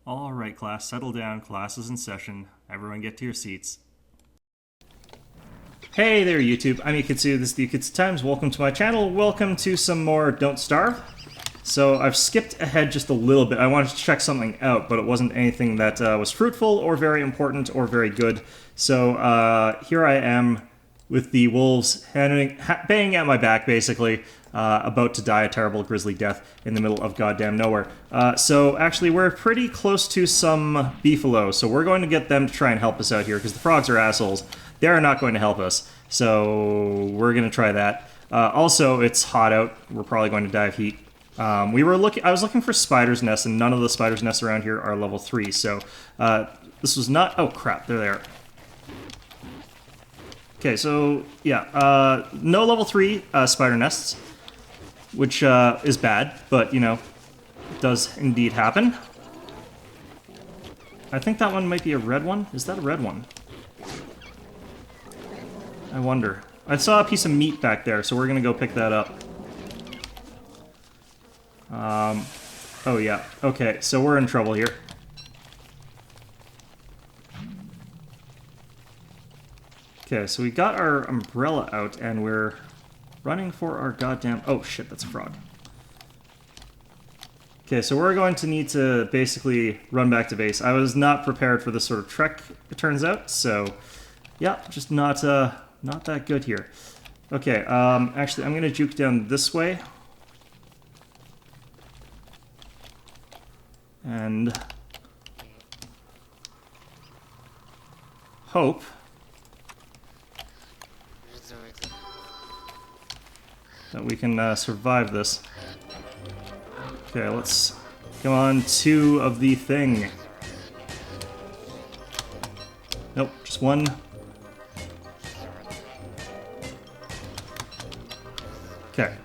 All right, class, settle down. Class is in session. Everyone get to your seats. Hey there, YouTube. I'm Yukitsu. This is the Yukitsu Times. Welcome to my channel. Welcome to some more Don't Starve. So I've skipped ahead just a little bit. I wanted to check something out, but it wasn't anything that was fruitful or very important or very good. So here I am with the wolves banging at my back, basically, about to die a terrible grisly death in the middle of goddamn nowhere. So actually, we're pretty close to some beefalo, so we're going to get them to try and help us out here, because the frogs are assholes. They're not going to help us, so we're going to try that. Also, it's hot out. We're probably going to die of heat. I was looking for spiders' nests, and none of the spiders' nests around here are level 3, so this was not... Oh, crap, they're there. Okay, so, yeah, no level 3 spider nests, which is bad, but, you know, it does indeed happen. I think that one might be a red one. Is that a red one? I wonder. I saw a piece of meat back there, so we're gonna go pick that up. Oh yeah, okay, so we're in trouble here. Okay, so we got our umbrella out, and we're running for our goddamn... Oh shit, that's a frog. Okay, so we're going to need to basically run back to base. I was not prepared for this sort of trek, it turns out, so... Yeah, just not that good here. Okay, actually, I'm gonna juke down this way. And... hope... that we can survive this. Okay, let's go on 2 of the thing. Nope, just 1. Okay.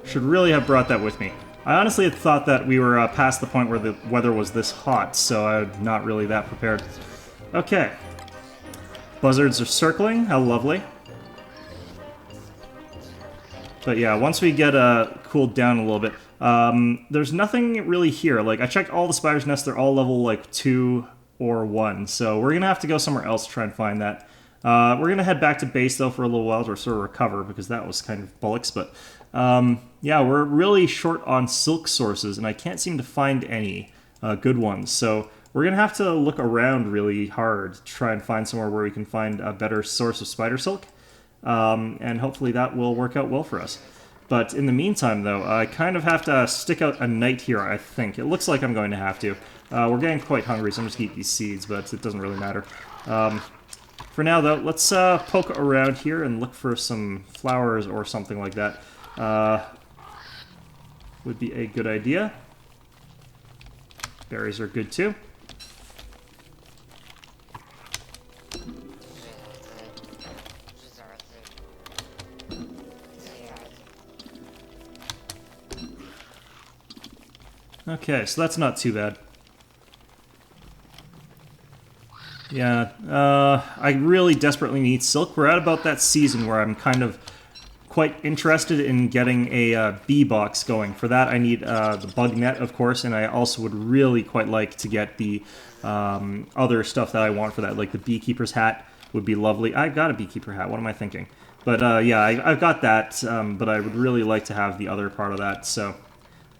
Should really have brought that with me. I honestly had thought that we were past the point where the weather was this hot, so I'm not really that prepared. Okay. Buzzards are circling, how lovely. But yeah, once we get cooled down a little bit, there's nothing really here. Like, I checked all the spiders' nests, they're all level, like, 2 or 1, so we're gonna have to go somewhere else to try and find that. We're gonna head back to base, though, for a little while to sort of recover, because that was kind of bollocks, but yeah, we're really short on silk sources, and I can't seem to find any good ones, so we're gonna have to look around really hard to try and find somewhere where we can find a better source of spider silk. And hopefully that will work out well for us. But in the meantime, though, I kind of have to stick out a night here, I think. It looks like I'm going to have to. We're getting quite hungry, so I'm just going to eat these seeds, but it doesn't really matter. For now, though, let's poke around here and look for some flowers or something like that. Would be a good idea. Berries are good, too. Okay, so that's not too bad. Yeah, I really desperately need silk. We're at about that season where I'm kind of quite interested in getting a bee box going. For that, I need the bug net, of course, and I also would really quite like to get the other stuff that I want for that, like the beekeeper's hat would be lovely. I've got a beekeeper hat, what am I thinking? But yeah, I've got that, but I would really like to have the other part of that, so...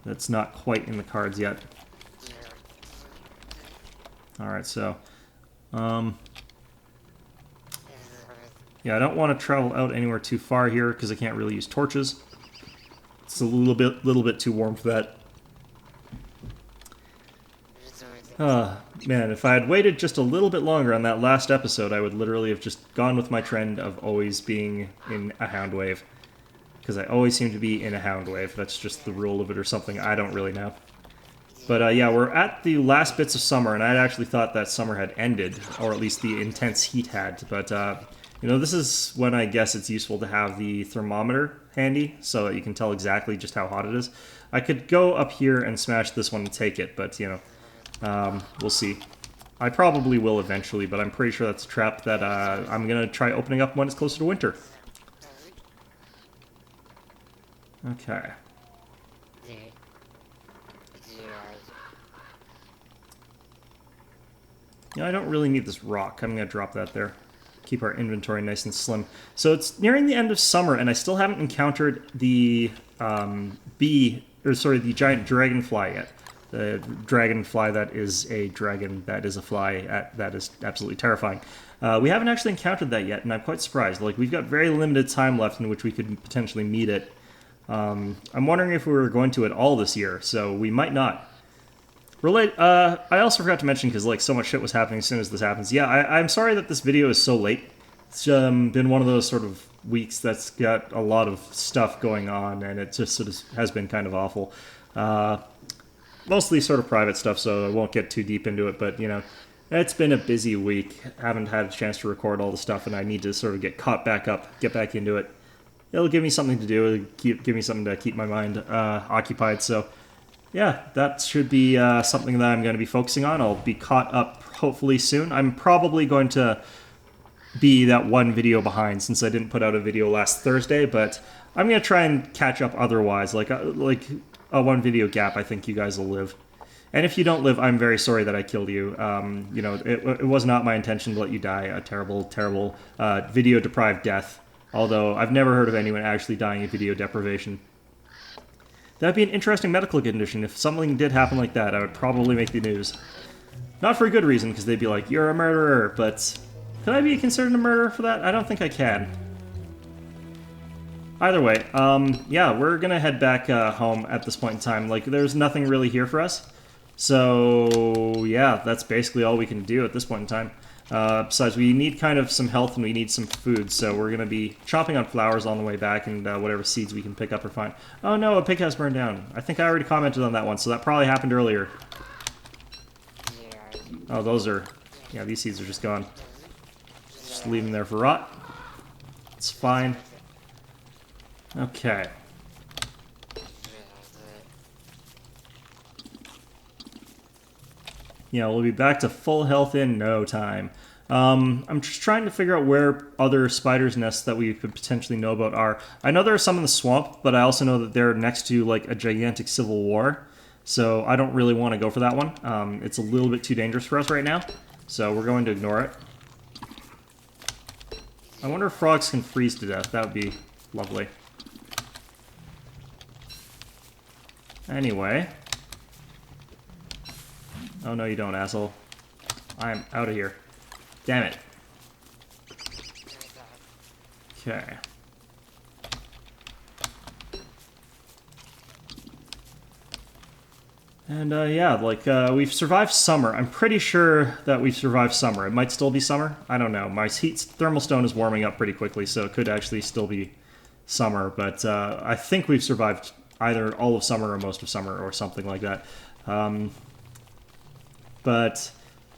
That's not quite in the cards yet. Alright, so... yeah, I don't want to travel out anywhere too far here, because I can't really use torches. It's a little bit too warm for that. Man, if I had waited just a little bit longer on that last episode, I would literally have just gone with my trend of always being in a hound wave. Because I always seem to be in a hound wave. That's just the rule of it or something. I don't really know. But yeah, we're at the last bits of summer, and I actually thought that summer had ended, or at least the intense heat had. But, you know, this is when I guess it's useful to have the thermometer handy, so that you can tell exactly just how hot it is. I could go up here and smash this one and take it, but, you know, we'll see. I probably will eventually, but I'm pretty sure that's a trap that I'm going to try opening up when it's closer to winter. Okay. You know, I don't really need this rock. I'm going to drop that there. Keep our inventory nice and slim. So it's nearing the end of summer, and I still haven't encountered the the giant dragonfly yet. The dragonfly that is a dragon, that is a fly, that is absolutely terrifying. We haven't actually encountered that yet, and I'm quite surprised. Like, we've got very limited time left in which we could potentially meet it. I'm wondering if we were going to at all this year, so we might not. I also forgot to mention, because like so much shit was happening as soon as this happens. Yeah, I'm sorry that this video is so late. It's been one of those sort of weeks that's got a lot of stuff going on, and it just sort of has been kind of awful. Mostly sort of private stuff, so I won't get too deep into it, but, you know, it's been a busy week. Haven't had a chance to record all the stuff, and I need to sort of get caught back up, get back into it. It'll give me something to do, give me something to keep my mind occupied, so yeah, that should be something that I'm going to be focusing on. I'll be caught up hopefully soon. I'm probably going to be that one video behind since I didn't put out a video last Thursday, but I'm going to try and catch up otherwise, like a one video gap. I think you guys will live. And if you don't live, I'm very sorry that I killed you. You know, it was not my intention to let you die a terrible, terrible video-deprived death. Although I've never heard of anyone actually dying of video deprivation. That'd be an interesting medical condition. If something did happen like that, I would probably make the news. Not for a good reason, because they'd be like, you're a murderer, but could I be considered a murderer for that? I don't think I can. Either way, yeah, we're gonna head back home at this point in time. Like, there's nothing really here for us. So, yeah, that's basically all we can do at this point in time. Besides, we need kind of some health and we need some food, so we're going to be chopping on flowers on the way back and whatever seeds we can pick up or find. Oh no, a pig has burned down. I think I already commented on that one, so that probably happened earlier. Oh, those are... yeah, these seeds are just gone. Just leave them there for rot. It's fine. Okay. Yeah, we'll be back to full health in no time. I'm just trying to figure out where other spiders' nests that we could potentially know about are. I know there are some in the swamp, but I also know that they're next to, like, a gigantic civil war. So I don't really want to go for that one. It's a little bit too dangerous for us right now. So we're going to ignore it. I wonder if frogs can freeze to death. That would be lovely. Anyway. Oh, no, you don't, asshole. I'm out of here. Damn it. Okay. And, yeah, like, we've survived summer. I'm pretty sure that we've survived summer. It might still be summer. I don't know. My thermal stone is warming up pretty quickly, so it could actually still be summer. But I think we've survived either all of summer or most of summer or something like that. But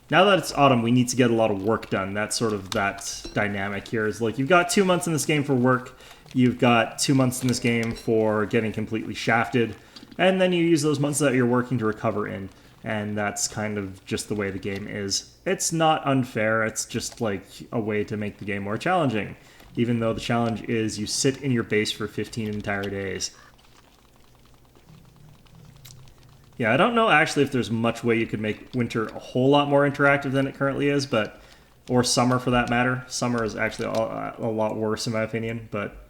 now that it's autumn, we need to get a lot of work done. That's sort of that dynamic here. Is like, you've got 2 months in this game for work. You've got 2 months in this game for getting completely shafted. And then you use those months that you're working to recover in. And that's kind of just the way the game is. It's not unfair. It's just like a way to make the game more challenging. Even though the challenge is you sit in your base for 15 entire days. Yeah, I don't know actually if there's much way you could make winter a whole lot more interactive than it currently is, but... or summer for that matter. Summer is actually a lot worse in my opinion, but...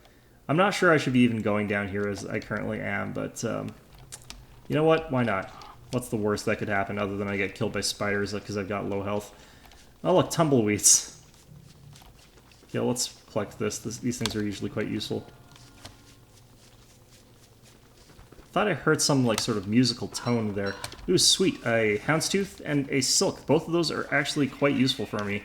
I'm not sure I should be even going down here as I currently am, but... you know what? Why not? What's the worst that could happen other than I get killed by spiders because I've got low health? Oh look, tumbleweeds. Yeah, let's collect this. These things are usually quite useful. Thought I heard some, like, sort of musical tone there. Ooh, sweet. A houndstooth and a silk. Both of those are actually quite useful for me.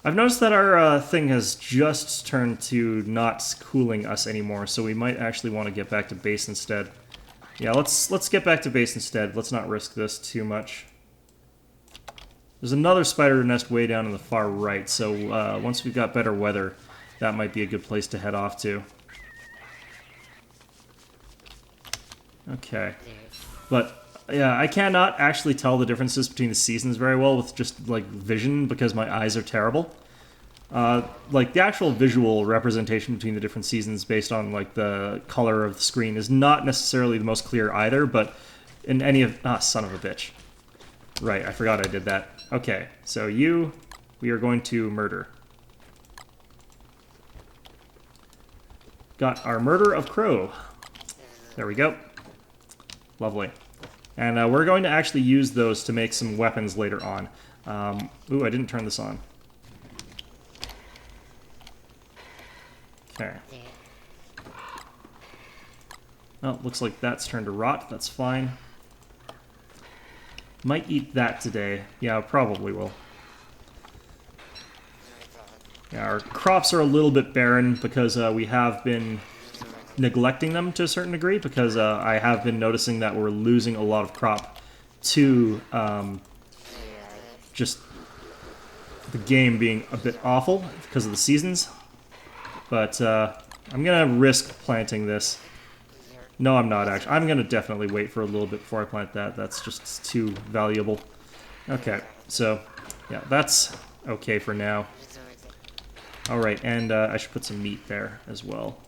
I've noticed that our thing has just turned to not cooling us anymore, so we might actually want to get back to base instead. Yeah, let's get back to base instead. Let's not risk this too much. There's another spider nest way down in the far right, so once we've got better weather, that might be a good place to head off to. Okay. But, yeah, I cannot actually tell the differences between the seasons very well with just, like, vision because my eyes are terrible. Like, the actual visual representation between the different seasons based on, like, the color of the screen is not necessarily the most clear either, but in any of... ah, son of a bitch. Right, I forgot I did that. Okay, so you, we are going to murder. Got our murder of crow. There we go. Lovely. And we're going to actually use those to make some weapons later on. Ooh, I didn't turn this on. Okay. Oh, looks like that's turned to rot. That's fine. Might eat that today. Yeah, probably will. Yeah, our crops are a little bit barren because we have been neglecting them to a certain degree, because I have been noticing that we're losing a lot of crop to just the game being a bit awful because of the seasons. But I'm going to risk planting this. No, I'm not actually. I'm going to definitely wait for a little bit before I plant that. That's just too valuable. Okay, so yeah, that's okay for now. Alright, and I should put some meat there as well.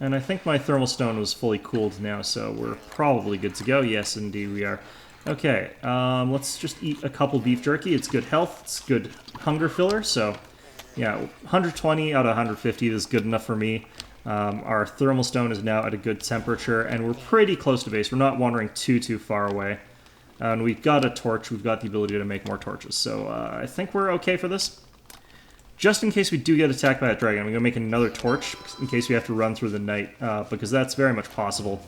And I think my thermal stone was fully cooled now, so we're probably good to go. Yes, indeed we are. Okay, let's just eat a couple beef jerky. It's good health, it's good hunger filler, so yeah, 120 out of 150 is good enough for me. Our thermal stone is now at a good temperature, and we're pretty close to base. We're not wandering too far away. And we've got a torch. We've got the ability to make more torches, so I think we're okay for this. Just in case we do get attacked by that dragon, I'm going to make another torch in case we have to run through the night, because that's very much possible.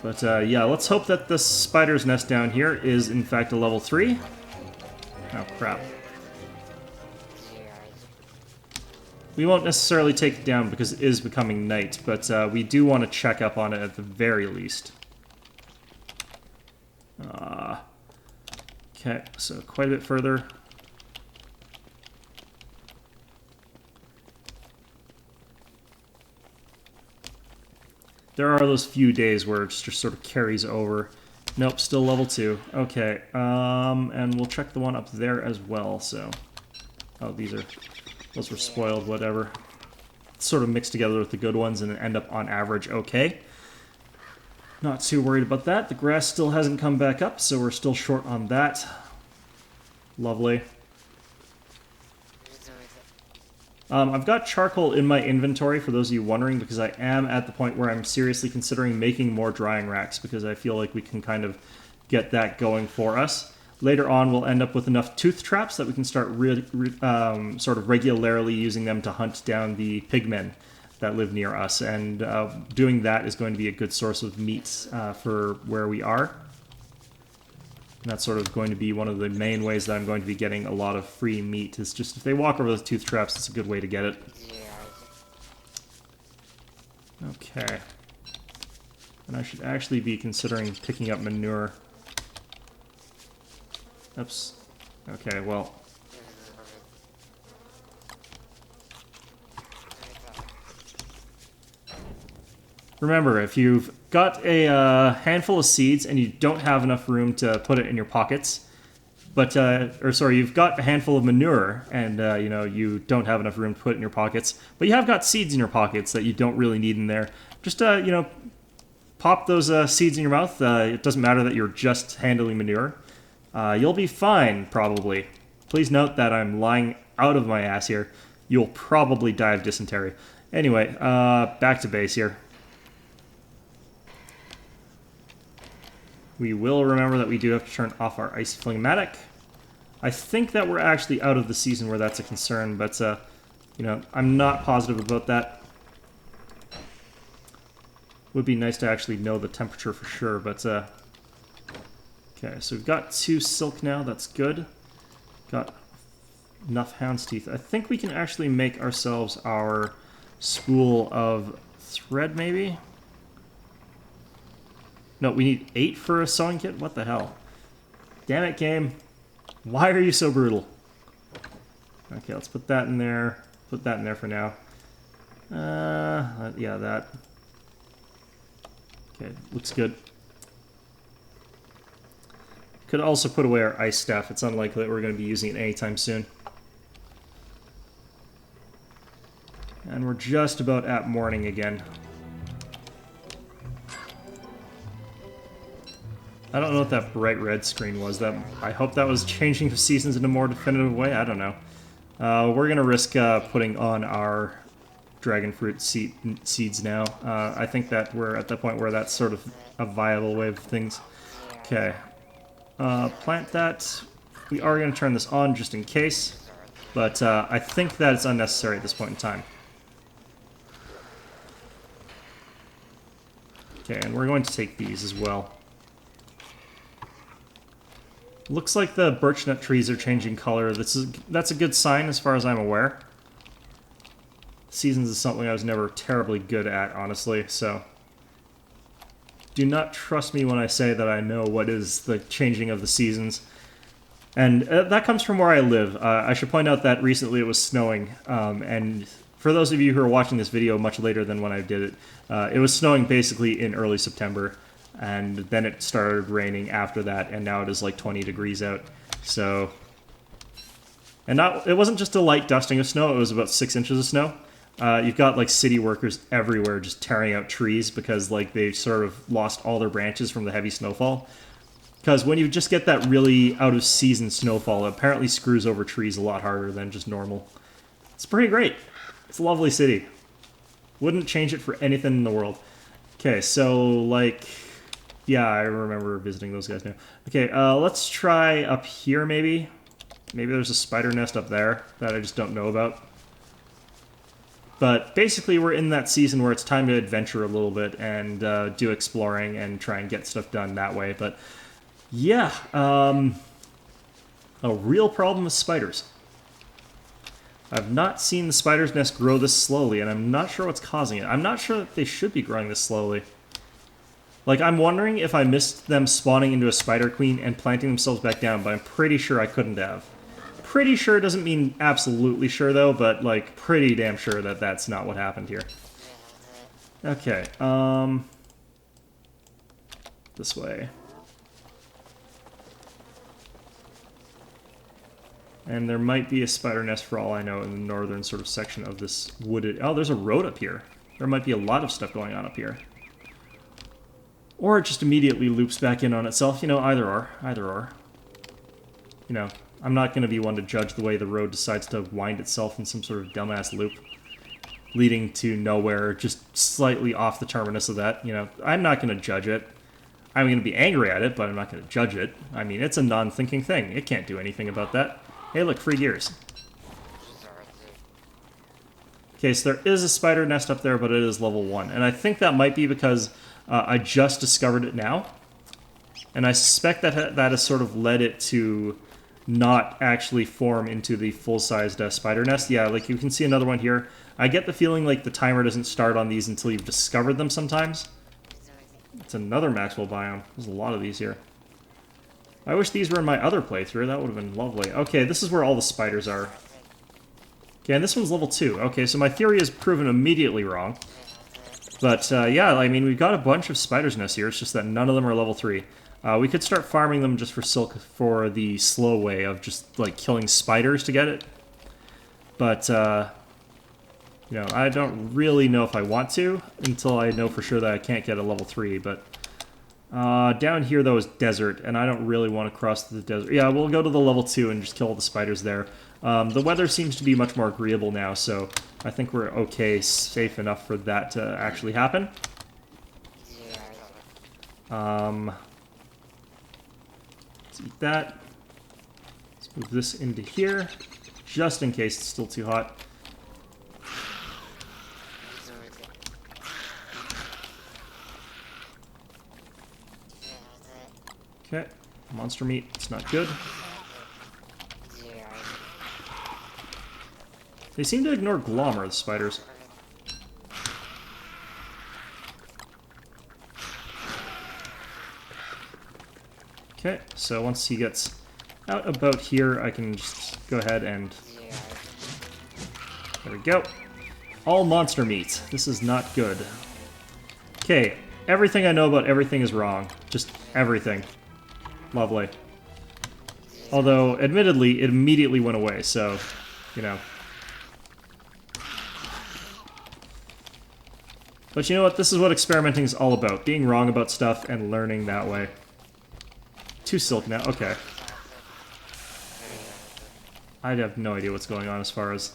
But yeah, let's hope that the spider's nest down here is in fact a level 3. Oh, crap. We won't necessarily take it down because it is becoming night, but we do want to check up on it at the very least. Okay, so quite a bit further. There are those few days where it just sort of carries over. Nope, still level 2. Okay, and we'll check the one up there as well, so... Oh, those were spoiled, whatever. Sort of mixed together with the good ones and end up on average okay. Not too worried about that. The grass still hasn't come back up, so we're still short on that. Lovely. I've got charcoal in my inventory, for those of you wondering, because I am at the point where I'm seriously considering making more drying racks, because I feel like we can kind of get that going for us. Later on, we'll end up with enough tooth traps that we can start sort of regularly using them to hunt down the pigmen that live near us, and doing that is going to be a good source of meat for where we are. And that's sort of going to be one of the main ways that I'm going to be getting a lot of free meat, is just if they walk over those tooth traps, it's a good way to get it. Okay. And I should actually be considering picking up manure. Oops. Okay, well... Remember, if you've got a handful of seeds and you don't have enough room to put it in your pockets, but, or sorry, you've got a handful of manure and, you know, you don't have enough room to put it in your pockets, but you have got seeds in your pockets that you don't really need in there, just, you know, pop those seeds in your mouth. It doesn't matter that you're just handling manure. You'll be fine, probably. Please note that I'm lying out of my ass here. You'll probably die of dysentery. Anyway, back to base here. We will remember that we do have to turn off our ice fling-matic. I think that we're actually out of the season where that's a concern, but, you know, I'm not positive about that. Would be nice to actually know the temperature for sure, but, okay, so we've got 2 silk now, that's good. Got enough hound's teeth. I think we can actually make ourselves our spool of thread, maybe? No, we need 8 for a sewing kit? What the hell? Damn it, game. Why are you so brutal? Okay, let's put that in there. Put that in there for now. Yeah, that. Okay, looks good. Could also put away our ice staff. It's unlikely that we're going to be using it anytime soon. And we're just about at morning again. I don't know what that bright red screen was. I hope that was changing the seasons in a more definitive way. I don't know. We're going to risk putting on our dragon fruit seeds now. I think that we're at the point where that's sort of a viable way of things. Okay. Plant that. We are going to turn this on just in case. But I think that it's unnecessary at this point in time. Okay, and we're going to take these as well. Looks like the birch nut trees are changing color. That's a good sign as far as I'm aware. Seasons is something I was never terribly good at, honestly, so... Do not trust me when I say that I know what is the changing of the seasons. And that comes from where I live. I should point out that recently it was snowing, and for those of you who are watching this video much later than when I did it, it was snowing basically in early September, and then it started raining after that, and now it is like 20 degrees out. So, and it wasn't just a light dusting of snow, it was about 6 inches of snow. You've got like city workers everywhere just tearing out trees because like they sort of lost all their branches from the heavy snowfall. Because when you just get that really out-of-season snowfall, it apparently screws over trees a lot harder than just normal. It's pretty great. It's a lovely city. Wouldn't change it for anything in the world. Okay, so, like... Yeah, I remember visiting those guys now. Okay, let's try up here, maybe. Maybe there's a spider nest up there that I just don't know about. But basically, we're in that season where it's time to adventure a little bit and do exploring and try and get stuff done that way. But... yeah, a real problem with spiders. I've not seen the spider's nest grow this slowly, and I'm not sure what's causing it. I'm not sure that they should be growing this slowly. Like, I'm wondering if I missed them spawning into a spider queen and planting themselves back down, but I'm pretty sure I couldn't have. Pretty sure doesn't mean absolutely sure, though, but, like, pretty damn sure that that's not what happened here. Okay, this way. And there might be a spider nest, for all I know, in the northern sort of section of this wooded... Oh, there's a road up here. There might be a lot of stuff going on up here. Or it just immediately loops back in on itself. You know, either or. Either or. You know, I'm not going to be one to judge the way the road decides to wind itself in some sort of dumbass loop. Leading to nowhere, just slightly off the terminus of that. You know, I'm not going to judge it. I'm going to be angry at it, but I'm not going to judge it. I mean, it's a non-thinking thing. It can't do anything about that. Hey, look, free gears. Okay, so there is a spider nest up there, but it is level 1. And I think that might be because I just discovered it now. And I suspect that that has sort of led it to not actually form into the full-sized spider nest. Yeah, like you can see another one here. I get the feeling like the timer doesn't start on these until you've discovered them sometimes. It's another Maxwell biome. There's a lot of these here. I wish these were in my other playthrough. That would have been lovely. Okay, this is where all the spiders are. Okay, and this one's level 2. Okay, so my theory is proven immediately wrong. But, yeah, I mean, we've got a bunch of spiders' nests here. It's just that none of them are level 3. We could start farming them just for silk for the slow way of just, like, killing spiders to get it. But, you know, I don't really know if I want to until I know for sure that I can't get a level 3, but... down here, though, is desert, and I don't really want to cross the desert. Yeah, we'll go to the level 2 and just kill all the spiders there. The weather seems to be much more agreeable now, so I think we're okay, safe enough for that to actually happen. Let's eat that. Let's move this into here, just in case it's still too hot. Okay, monster meat, it's not good. They seem to ignore Glommer, the spiders. Okay, so once he gets out about here, I can just go ahead and... There we go. All monster meat. This is not good. Okay, everything I know about everything is wrong. Just everything. Lovely. Although, admittedly, it immediately went away, so, you know. But you know what? This is what experimenting is all about. Being wrong about stuff and learning that way. 2 silk now. Okay. I have no idea what's going on as far as...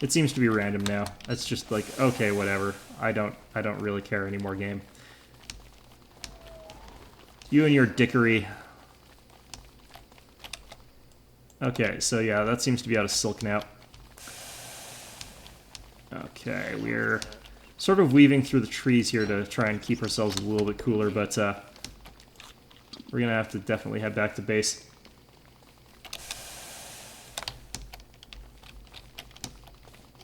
It seems to be random now. It's just like, okay, whatever. I don't really care anymore, game. You and your dickery. Okay, so yeah, that seems to be out of silk now. Okay, we're sort of weaving through the trees here to try and keep ourselves a little bit cooler, but we're gonna have to definitely head back to base.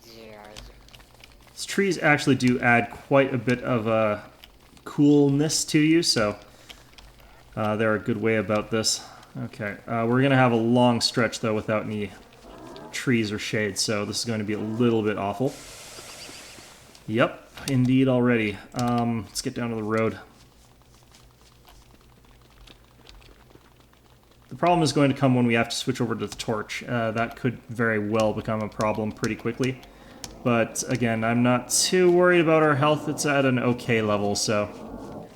These trees actually do add quite a bit of coolness to you, so they're a good way about this. Okay, we're gonna have a long stretch though without any trees or shade, so this is going to be a little bit awful. Yep, indeed already. Let's get down to the road. The problem is going to come when we have to switch over to the torch. That could very well become a problem pretty quickly. But again, I'm not too worried about our health. It's at an okay level, so...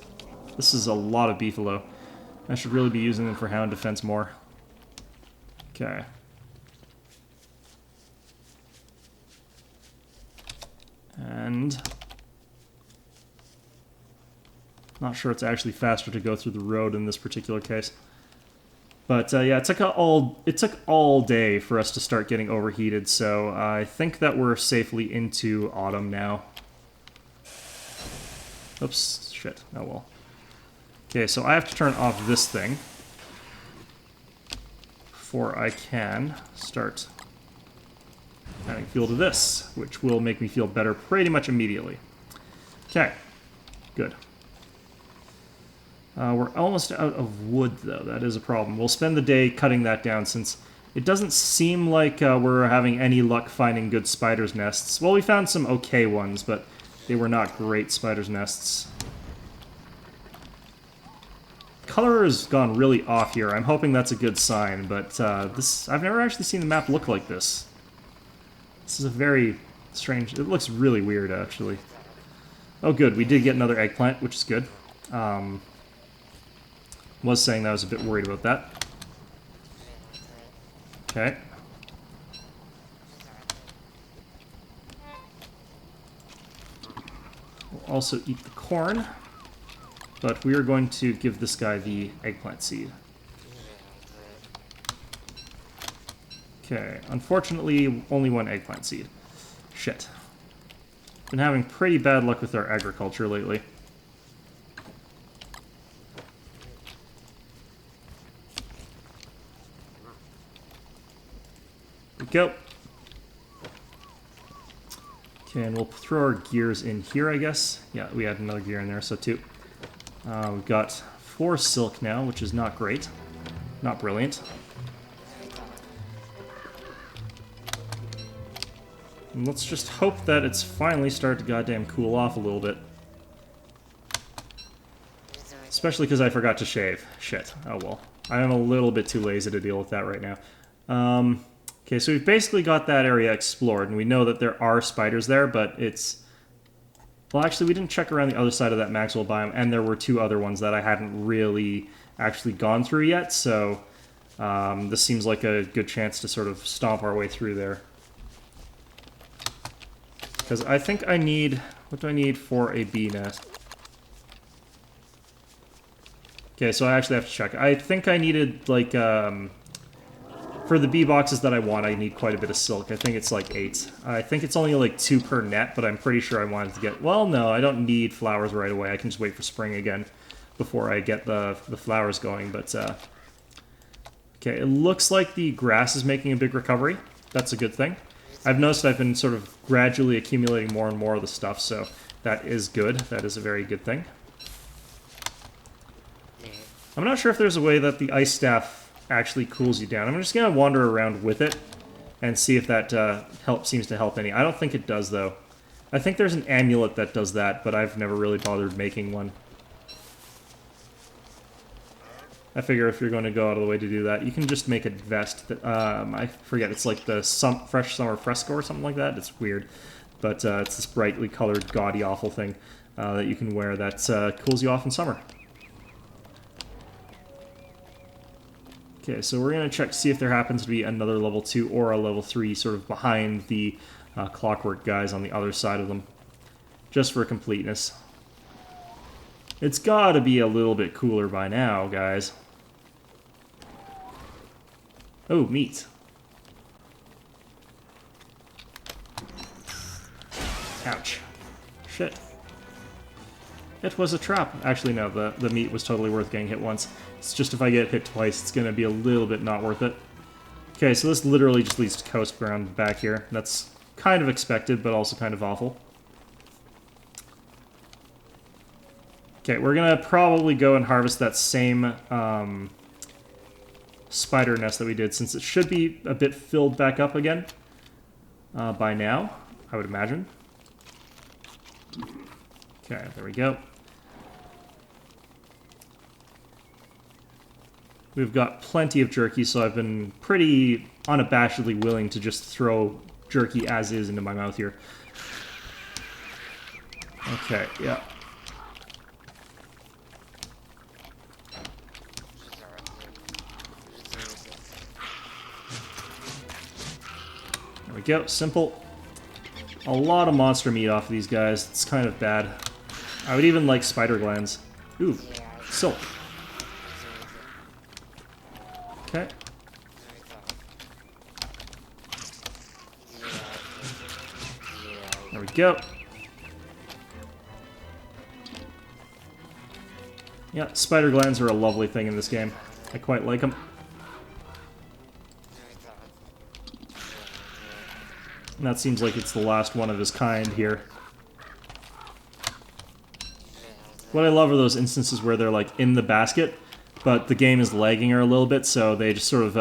This is a lot of beefalo. I should really be using them for hound defense more. Okay. And... not sure it's actually faster to go through the road in this particular case. But yeah, it took all day for us to start getting overheated, so I think that we're safely into autumn now. Oops, shit, oh well. Okay, so I have to turn off this thing before I can start adding fuel to this, which will make me feel better pretty much immediately. Okay, good. We're almost out of wood, though. That is a problem. We'll spend the day cutting that down, since it doesn't seem like we're having any luck finding good spiders' nests. Well, we found some okay ones, but they were not great spiders' nests. Color has gone really off here. I'm hoping that's a good sign, but I've never actually seen the map look like this. This is a very strange... It looks really weird, actually. Oh, good. We did get another eggplant, which is good. Was saying that I was a bit worried about that. Okay. We'll also eat the corn, but we are going to give this guy the eggplant seed. Okay, unfortunately, only 1 eggplant seed. Shit. Been having pretty bad luck with our agriculture lately. Go. Okay, and we'll throw our gears in here, I guess. Yeah, we had another gear in there, so 2. We've got 4 silk now, which is not great. Not brilliant. And let's just hope that it's finally started to goddamn cool off a little bit. Especially because I forgot to shave. Shit. Oh well. I am a little bit too lazy to deal with that right now. Okay, so we've basically got that area explored, and we know that there are spiders there, but it's... Well, actually, we didn't check around the other side of that Maxwell biome, and there were 2 other ones that I hadn't really actually gone through yet, so this seems like a good chance to sort of stomp our way through there. Because I think I need... What do I need for a bee nest? Okay, so I actually have to check. I think I needed, like, for the bee boxes that I want, I need quite a bit of silk. I think it's like 8. I think it's only like 2 per net, but I'm pretty sure I wanted to get... Well, no, I don't need flowers right away. I can just wait for spring again before I get the flowers going, but... Okay, it looks like the grass is making a big recovery. That's a good thing. I've noticed I've been sort of gradually accumulating more and more of the stuff, so that is good. That is a very good thing. I'm not sure if there's a way that the ice staff actually cools you down. I'm just going to wander around with it and see if that seems to help any. I don't think it does, though. I think there's an amulet that does that, but I've never really bothered making one. I figure if you're going to go out of the way to do that, you can just make a vest that, I forget, it's like the Fresh Summer Fresco or something like that. It's weird. but it's this brightly colored, gaudy, awful thing that you can wear that cools you off in summer. Okay, so we're going to check to see if there happens to be another level 2 or a level 3 sort of behind the clockwork guys on the other side of them, just for completeness. It's got to be a little bit cooler by now, guys. Oh, meat. Ouch. Shit. It was a trap. Actually, no, the meat was totally worth getting hit once. It's just if I get hit twice, it's going to be a little bit not worth it. Okay, so this literally just leads to coast ground back here. That's kind of expected, but also kind of awful. Okay, we're going to probably go and harvest that same spider nest that we did, since it should be a bit filled back up again by now, I would imagine. Okay, there we go. We've got plenty of jerky, so I've been pretty unabashedly willing to just throw jerky as is into my mouth here. Okay, yeah. There we go, simple. A lot of monster meat off of these guys. It's kind of bad. I would even like spider glands. Ooh, silk. Okay. There we go. Yeah, spider glands are a lovely thing in this game. I quite like them. And that seems like it's the last one of his kind here. What I love are those instances where they're like in the basket, but the game is lagging her a little bit, so they just sort of,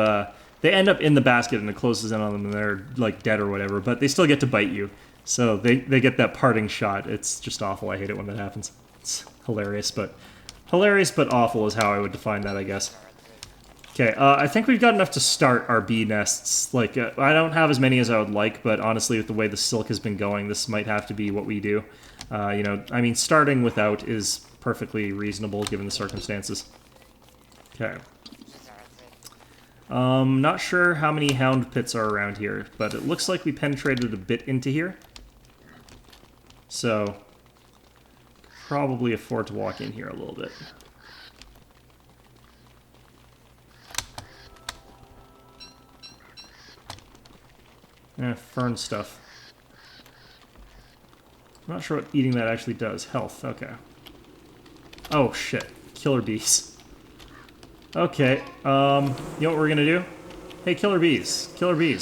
they end up in the basket and it closes in on them and they're like dead or whatever, but they still get to bite you. So they get that parting shot. It's just awful. I hate it when that happens. It's hilarious but awful is how I would define that, I guess. Okay, I think we've got enough to start our bee nests. Like, I don't have as many as I would like, but honestly, with the way the silk has been going, this might have to be what we do. You know, I mean, starting without is perfectly reasonable given the circumstances. Okay. Not sure how many hound pits are around here, but it looks like we penetrated a bit into here. So, probably afford to walk in here a little bit. Fern stuff. I'm not sure what eating that actually does. Health, okay. Oh, shit. Killer bees. Okay, you know what we're gonna do? Hey, killer bees,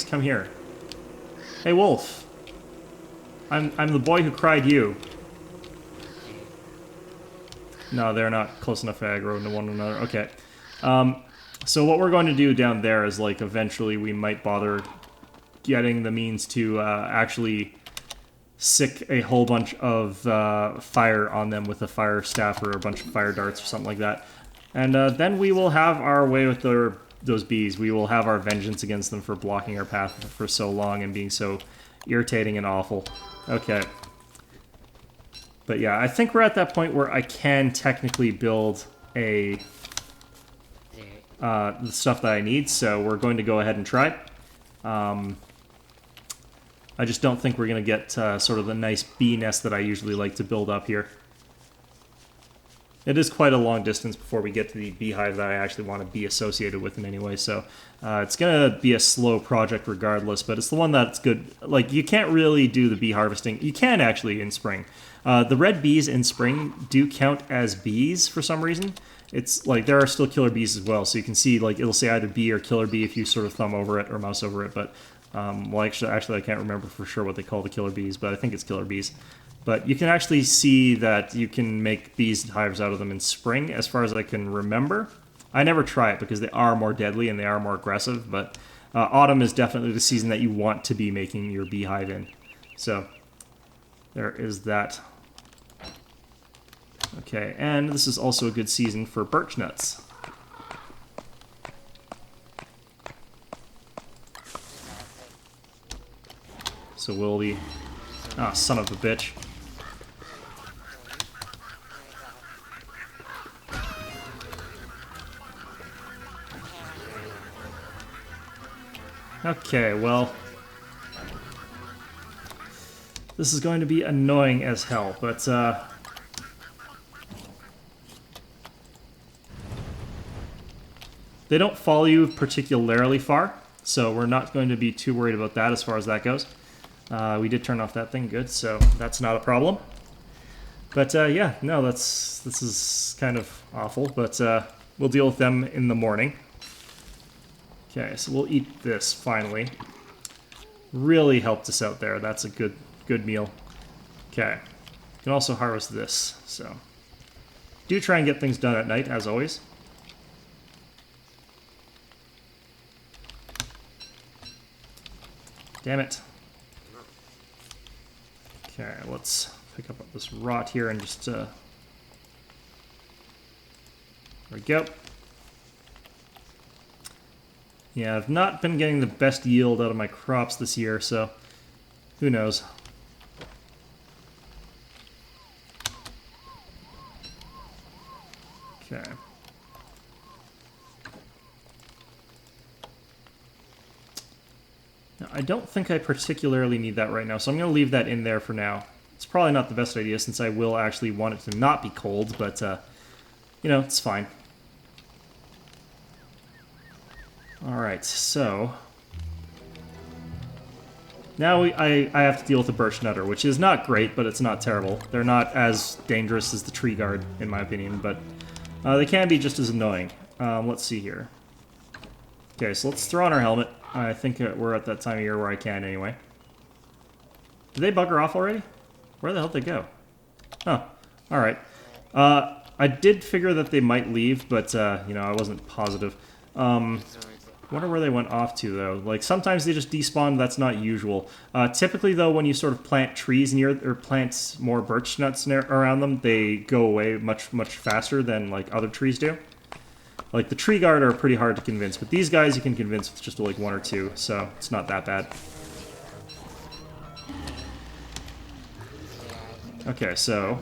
come here. Hey, wolf. I'm the boy who cried you. No, they're not close enough to aggro to one another. Okay. So what we're going to do down there is, like, eventually we might bother getting the means to actually sick a whole bunch of fire on them with a fire staff or a bunch of fire darts or something like that. And then we will have our way with those bees. We will have our vengeance against them for blocking our path for so long and being so irritating and awful. Okay. But yeah, I think we're at that point where I can technically build the stuff that I need, so we're going to go ahead and try. I just don't think we're going to get sort of the nice bee nest that I usually like to build up here. It is quite a long distance before we get to the beehive that I actually want to be associated with in any way, so it's going to be a slow project regardless, but it's the one that's good. Like, you can't really do the bee harvesting. You can actually in spring. The red bees in spring do count as bees for some reason. It's like there are still killer bees as well, so you can see, like, it'll say either bee or killer bee if you sort of thumb over it or mouse over it, but well, actually I can't remember for sure what they call the killer bees, but I think it's killer bees. But you can actually see that you can make bees hives out of them in spring, as far as I can remember. I never try it because they are more deadly and they are more aggressive, but autumn is definitely the season that you want to be making your beehive in. So, there is that. Okay, and this is also a good season for birch nuts. So we'll be Ah, son of a bitch. Okay, well... this is going to be annoying as hell, but, they don't follow you particularly far, so we're not going to be too worried about that as far as that goes. We did turn off that thing, good, so that's not a problem. But, yeah, no, this is kind of awful, but, we'll deal with them in the morning. Okay, so we'll eat this, finally. Really helped us out there, that's a good meal. Okay, you can also harvest this, so... do try and get things done at night, as always. Damn it. Okay, let's pick up this rot here and just, there we go. Yeah, I've not been getting the best yield out of my crops this year, so who knows. Okay. Now, I don't think I particularly need that right now, so I'm going to leave that in there for now. It's probably not the best idea since I will actually want it to not be cold, but, you know, it's fine. Alright, so... now I have to deal with the birch nutter, which is not great, but it's not terrible. They're not as dangerous as the tree guard, in my opinion, but they can be just as annoying. Let's see here. Okay, so let's throw on our helmet. I think we're at that time of year where I can, anyway. Did they bugger off already? Where the hell did they go? Oh, alright. I did figure that they might leave, but, you know, I wasn't positive. Wonder where they went off to, though. Like, sometimes they just despawn, that's not usual. Typically, though, when you sort of plant trees near, or plant more birch nuts around them, they go away much faster than, like, other trees do. Like, the tree guard are pretty hard to convince, but these guys you can convince with just, like, one or two, so it's not that bad. Okay, so...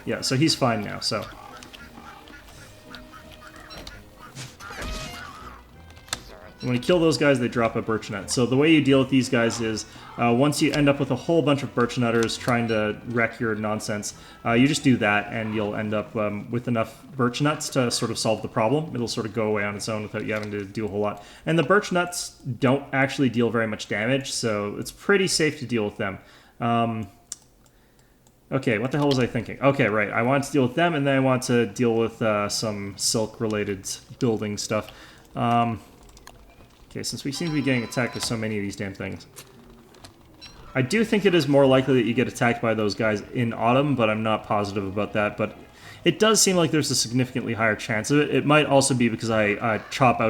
yeah, so he's fine now, so... when you kill those guys, they drop a birch nut. So the way you deal with these guys is, once you end up with a whole bunch of birch nutters trying to wreck your nonsense, you just do that, and you'll end up with enough birch nuts to sort of solve the problem. It'll sort of go away on its own without you having to do a whole lot. And the birch nuts don't actually deal very much damage, so it's pretty safe to deal with them. Okay, what the hell was I thinking? Okay, right, I wanted to deal with them, and then I want to deal with some silk-related building stuff. Okay, since we seem to be getting attacked with so many of these damn things. I do think it is more likely that you get attacked by those guys in autumn, but I'm not positive about that. But it does seem like there's a significantly higher chance of it. It might also be because I chop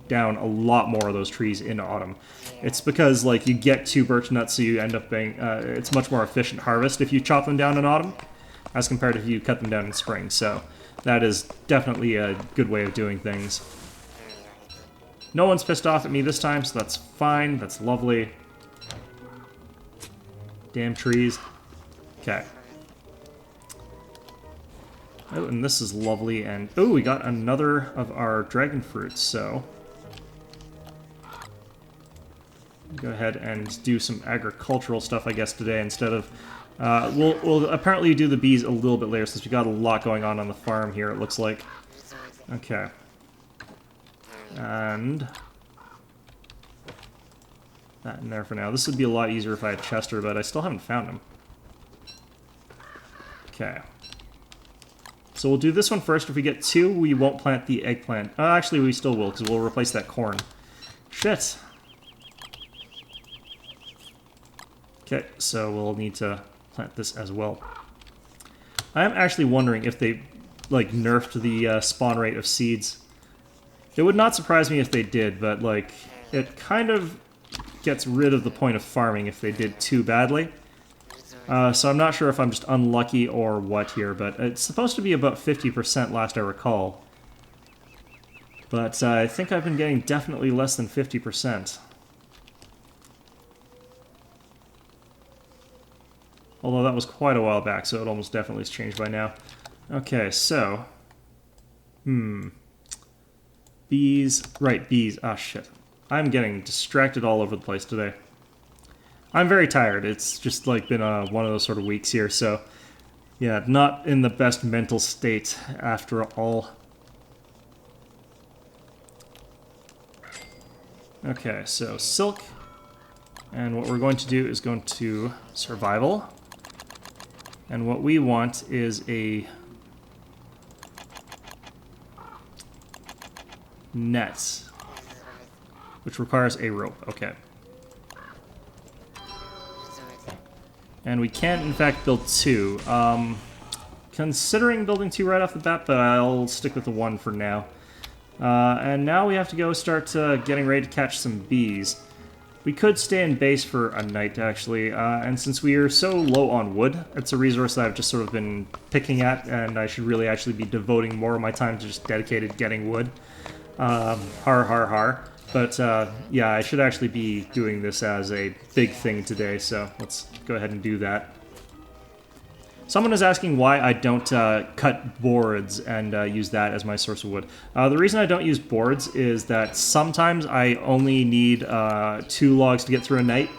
down a lot more of those trees in autumn. It's because, like, you get 2 birch nuts, so you end up being... it's much more efficient harvest if you chop them down in autumn, as compared to if you cut them down in spring. So that is definitely a good way of doing things. No one's pissed off at me this time, so that's fine. That's lovely. Damn trees. Okay. Oh, and this is lovely, and... oh, we got another of our dragon fruits, so... go ahead and do some agricultural stuff, I guess, today, instead of... we'll apparently do the bees a little bit later, since we got a lot going on the farm here, it looks like. Okay. And... that in there for now. This would be a lot easier if I had Chester, but I still haven't found him. Okay. So we'll do this one first. If we get 2, we won't plant the eggplant. Actually, we still will, because we'll replace that corn. Shit! Okay, so we'll need to plant this as well. I am actually wondering if they, like, nerfed the spawn rate of seeds. It would not surprise me if they did, but, like, it kind of gets rid of the point of farming if they did too badly. So I'm not sure if I'm just unlucky or what here, but it's supposed to be about 50% last I recall. But I think I've been getting definitely less than 50%. Although that was quite a while back, so it almost definitely has changed by now. Okay, so... Bees. Right, bees. Ah, shit. I'm getting distracted all over the place today. I'm very tired. It's just like been one of those sort of weeks here, so... Yeah, not in the best mental state after all. Okay, so silk. And what we're going to do is going to survival. And what we want is a net, which requires a rope. Okay. And we can, in fact, build two. Considering building two right off the bat, but I'll stick with the one for now. And now we have to go start getting ready to catch some bees. We could stay in base for a night, actually, and since we are so low on wood, it's a resource that I've just sort of been picking at, and I should really actually be devoting more of my time to just dedicated getting wood. Har har har. But, yeah, I should actually be doing this as a big thing today, so let's go ahead and do that. Someone is asking why I don't cut boards and use that as my source of wood. The reason I don't use boards is that sometimes I only need 2 logs to get through a night.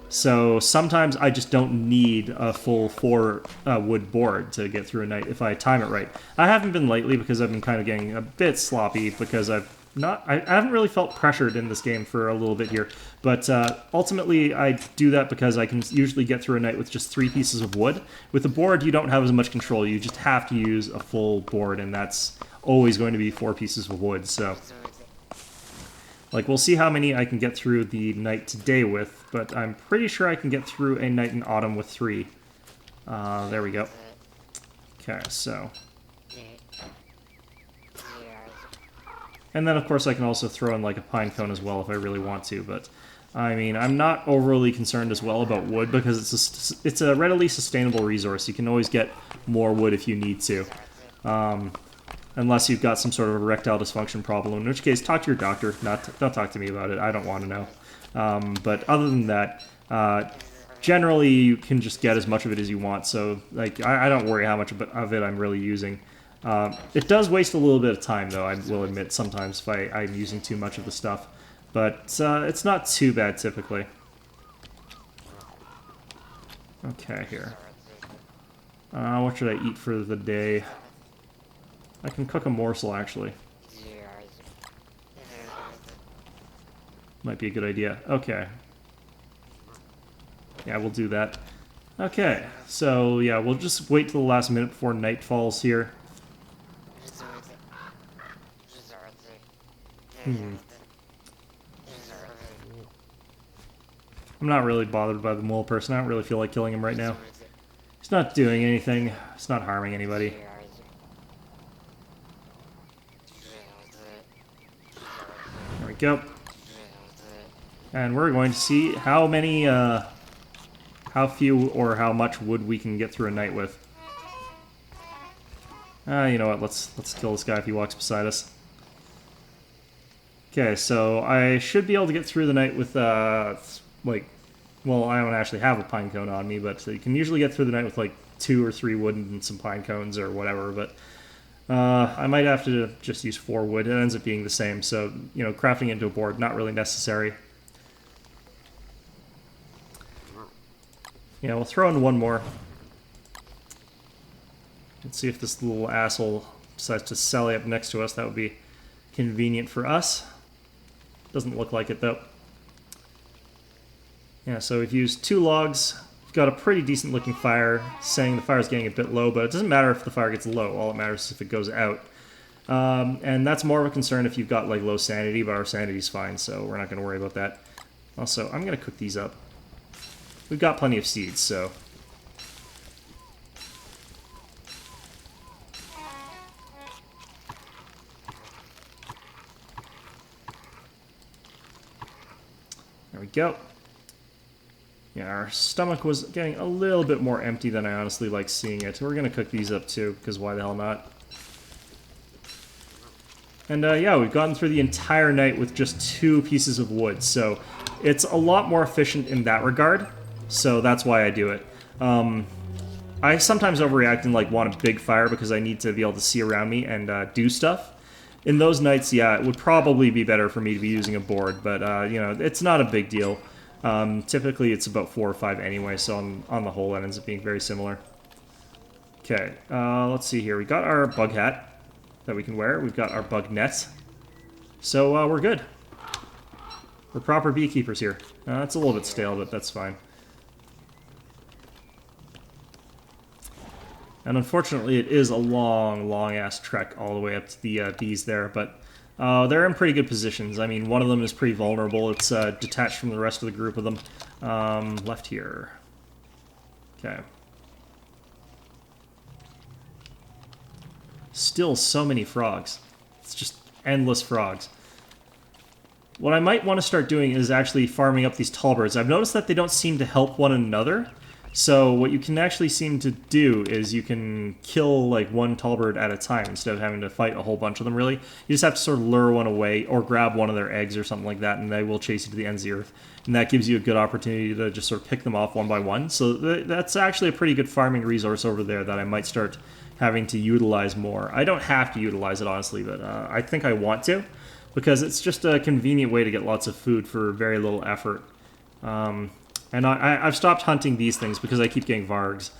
So sometimes I just don't need a full 4 wood board to get through a night if I time it right. I haven't been lately because I've been kind of getting a bit sloppy because I haven't really felt pressured in this game for a little bit here, but ultimately I do that because I can usually get through a night with just 3 pieces of wood. With a board, you don't have as much control. You just have to use a full board, and that's always going to be 4 pieces of wood, so... Like, we'll see how many I can get through the night today with, but I'm pretty sure I can get through a night in autumn with 3. There we go. Okay, so... And then, of course, I can also throw in, like, a pine cone as well if I really want to, but, I mean, I'm not overly concerned as well about wood because it's a readily sustainable resource. You can always get more wood if you need to, unless you've got some sort of erectile dysfunction problem, in which case, talk to your doctor. Don't talk to me about it. I don't want to know. But other than that, generally, you can just get as much of it as you want, so, like, I don't worry how much of it I'm really using. It does waste a little bit of time, though, I will admit, sometimes if I'm using too much of the stuff. But it's not too bad, typically. Okay, here. What should I eat for the day? I can cook a morsel, actually. Might be a good idea. Okay. Yeah, we'll do that. Okay, so yeah, we'll just wait till the last minute before night falls here. I'm not really bothered by the mole person. I don't really feel like killing him right now. He's not doing anything. He's not harming anybody. There we go. And we're going to see how many, how few or how much wood we can get through a night with. You know what? Let's kill this guy if he walks beside us. Okay, so I should be able to get through the night with, like, well, I don't actually have a pine cone on me, but you can usually get through the night with, like, 2 or 3 wood and some pine cones or whatever, but I might have to just use 4 wood. It ends up being the same, so, you know, crafting into a board, not really necessary. Yeah, we'll throw in 1 more. Let's see if this little asshole decides to sally up next to us. That would be convenient for us. Doesn't look like it, though. Yeah, so we've used 2 logs. We've got a pretty decent looking fire, saying the fire's getting a bit low, but it doesn't matter if the fire gets low. All it matters is if it goes out. And that's more of a concern if you've got, like, low sanity, but our sanity's fine, so we're not going to worry about that. Also, I'm going to cook these up. We've got plenty of seeds, so... There we go. Yeah, our stomach was getting a little bit more empty than I honestly like seeing it. We're going to cook these up too, because why the hell not? And yeah, we've gotten through the entire night with just 2 pieces of wood, so it's a lot more efficient in that regard, so that's why I do it. I sometimes overreact and like want a big fire because I need to be able to see around me and do stuff. In those nights, yeah, it would probably be better for me to be using a board, but you know, it's not a big deal. Typically, it's about 4 or 5 anyway, so on the whole, it ends up being very similar. Okay, let's see here. We got our bug hat that we can wear. We've got our bug net. So we're good. We're proper beekeepers here. It's a little bit stale, but that's fine. And unfortunately, it is a long, long-ass trek all the way up to the bees there, but they're in pretty good positions. I mean, one of them is pretty vulnerable. It's detached from the rest of the group of them. Left here. Okay. Still so many frogs. It's just endless frogs. What I might want to start doing is actually farming up these tall birds. I've noticed that they don't seem to help one another. So what you can actually seem to do is you can kill like one tall bird at a time instead of having to fight a whole bunch of them, really. You just have to sort of lure one away or grab one of their eggs or something like that, and they will chase you to the ends of the earth. And that gives you a good opportunity to just sort of pick them off one by one. So that's actually a pretty good farming resource over there that I might start having to utilize more. I don't have to utilize it, honestly, but I think I want to, because it's just a convenient way to get lots of food for very little effort. And I've stopped hunting these things because I keep getting vargs,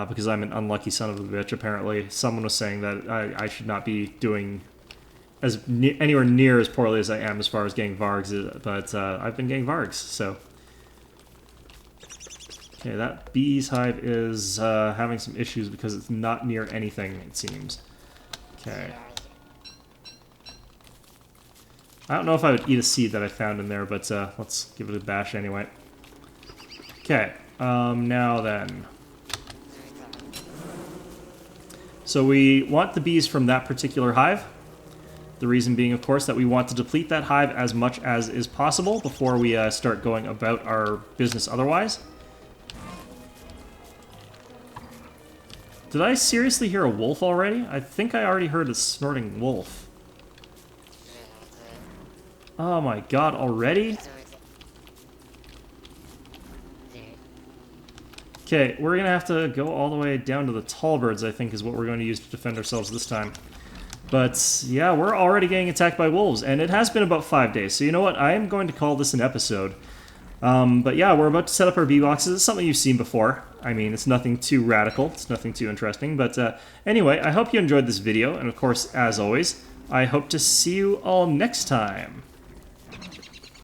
because I'm an unlucky son of a bitch, apparently. Someone was saying that I should not be doing anywhere near as poorly as I am as far as getting vargs, but I've been getting vargs, so... Okay, that bee's hive is having some issues because it's not near anything, it seems. Okay. I don't know if I would eat a seed that I found in there, but let's give it a bash anyway. Okay, now then. So we want the bees from that particular hive. The reason being, of course, that we want to deplete that hive as much as is possible before we start going about our business otherwise. Did I seriously hear a wolf already? I think I already heard a snorting wolf. Oh my god, already? Okay, we're gonna have to go all the way down to the tall birds, I think, is what we're going to use to defend ourselves this time. But, yeah, we're already getting attacked by wolves, and it has been about 5 days, so you know what? I am going to call this an episode. But yeah, we're about to set up our bee boxes. It's something you've seen before. I mean, it's nothing too radical, it's nothing too interesting, but anyway, I hope you enjoyed this video, and of course, as always, I hope to see you all next time.